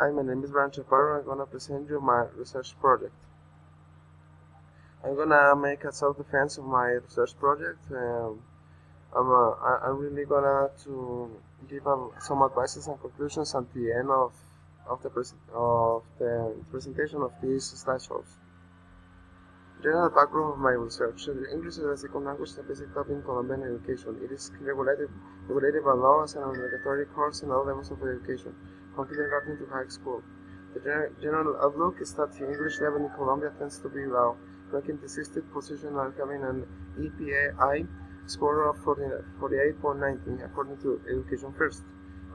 Hi, my name is Brian Chaparro. I'm gonna present you my research project. I'm gonna make a self-defense of my research project. I'm really gonna to give some advices and conclusions at the end of the presentation of these slideshows. General background of my research. English as a second language is a basic topic in Colombian education. It is regulated by law as an obligatory course in all levels of education, from kindergarten to high school. The general outlook is that the English level in Colombia tends to be low, ranking the 60th position and having an EPAI score of 48.19 according to Education First.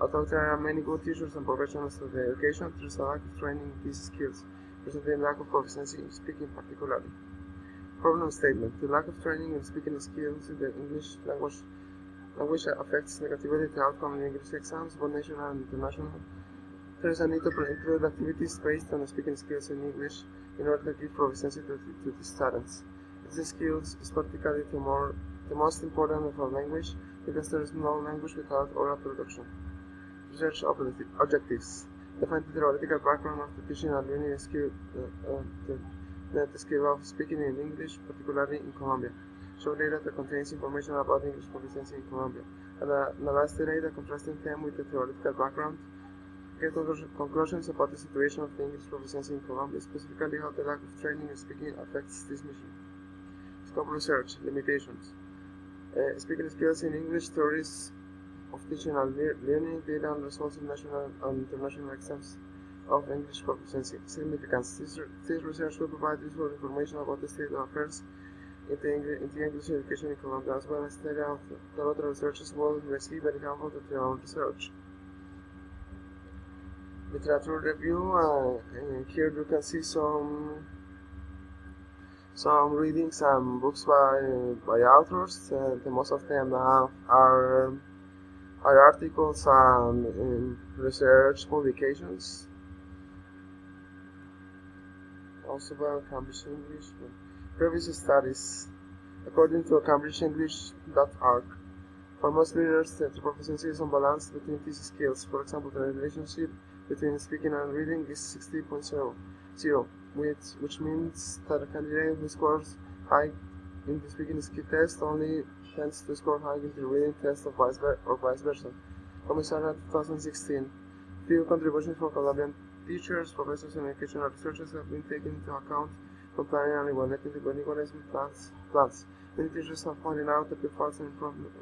Although there are many good teachers and professionals of the education, there is a lack of training in these skills, resulting in lack of proficiency in speaking particularly. Problem statement. The lack of training in speaking skills in the English language affects negatively the outcome in English exams, both national and international. There is a need to include activities based on speaking skills in English in order to give proficiency to the students. These skills is particularly the most important of a language because there is no language without oral production. Research objectives. Define the theoretical background of the teaching and learning skill, the skill of speaking in English, particularly in Colombia. Show data that contains information about English proficiency in Colombia. Analyze the data, contrasting them with the theoretical background. Get conclusions about the situation of the English proficiency in Colombia, specifically how the lack of training in speaking affects this mission. Scope research, limitations. Speaking skills in English, theories of teaching and learning, data and results in national and international exams of English proficiency. Significance. This research will provide useful information about the state of affairs in the English education in Colombia, as well as data that other researchers will receive very helpful to their own research. Literature review. Here you can see some readings and books by authors. The most of them are articles and research publications. Also about Cambridge English. Previous studies. According to CambridgeEnglish.org, for most learners, the proficiency is unbalanced between these skills. For example, the relationship between speaking and reading is 60.0, which means that a candidate who scores high in the speaking skill test only tends to score high in the reading test or vice versa. Commissariat 2016. Few contributions from Colombian teachers, professors, and educational researchers have been taken into account when planning and evaluating the bilingualism plans. Many teachers have pointed out the pitfalls and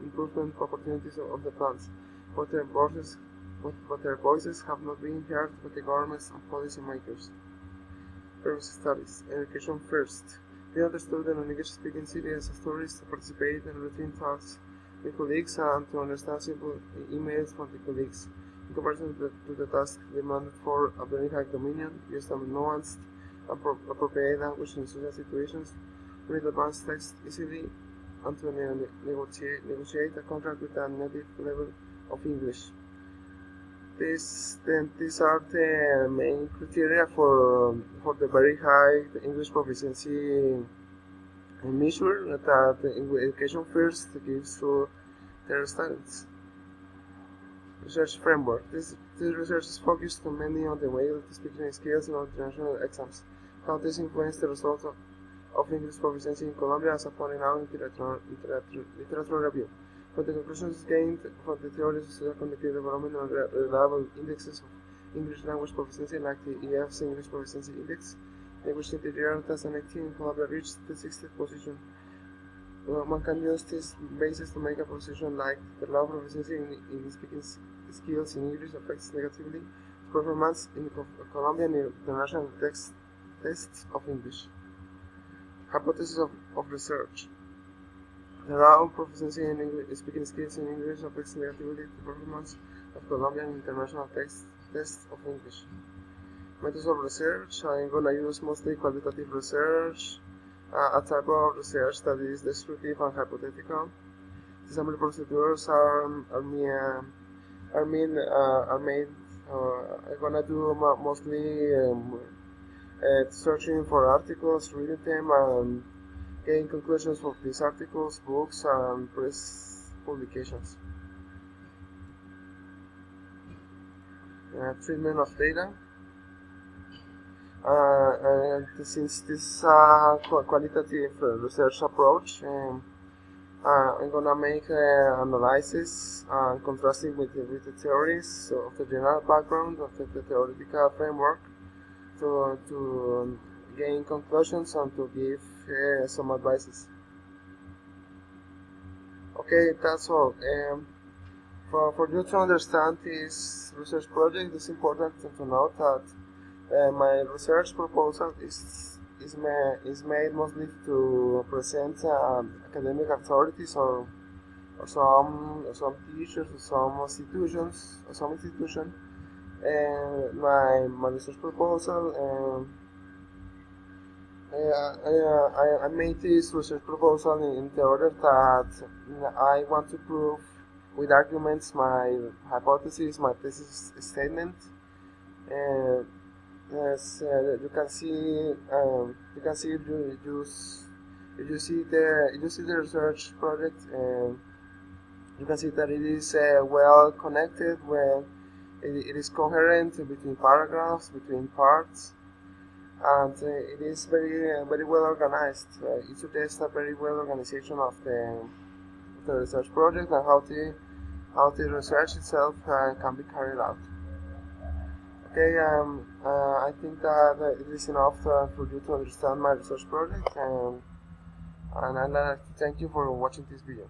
improvement opportunities of the plans, but their voices have not been heard by the governments and policy makers. Previous studies. Education First. They understood that an English-speaking city as a tourist to participate in routine talks with colleagues and to understand simple emails from the colleagues. In comparison to the task demanded for a very high dominion, used a nuanced, appropriate language in social situations, read advanced text easily, and to negotiate a contract with a native level of English. These are the main criteria for the very high English proficiency measure that the Education First gives to their students. Research framework. This research is focused mainly on the way of the speaking skills in international exams, how this influenced the results of English proficiency in Colombia, as pointed out in literature review. But the conclusions gained from the theories of social cognitive development and reliable indexes of English language proficiency, like the EF's English Proficiency Index, which in the year 2018 Colombia reached the 60th position. One can use this basis to make a position like the low proficiency in speaking skills in English affects negatively performance in Colombian international tests of English. Hypothesis of research. The low proficiency in speaking skills in English affects negatively the performance of Colombian international tests of English. Methods of research. I'm going to use mostly qualitative research, a type of research that is descriptive and hypothetical. The summary procedures I'm gonna do mostly searching for articles, reading them, and getting conclusions from these articles, books, and press publications. Treatment of data. And since this qualitative research approach, I'm gonna make analysis contrasting with the theories of the general background of the theoretical framework to gain conclusions and to give some advices. Okay, that's all. For you to understand this research project, it's important to note that my research proposal is made mostly to present academic authorities or some teachers or some institution. My research proposal. I made this research proposal in the order that I want to prove with arguments my hypothesis, my thesis statement. As you can see, if you see the research project, you can see that it is well connected, it is coherent between paragraphs, between parts, and it is very well organized. It suggests a very well organization of the research project and how the research itself can be carried out. Okay, I think that it is enough for you to understand my research project, and I'd like to thank you for watching this video.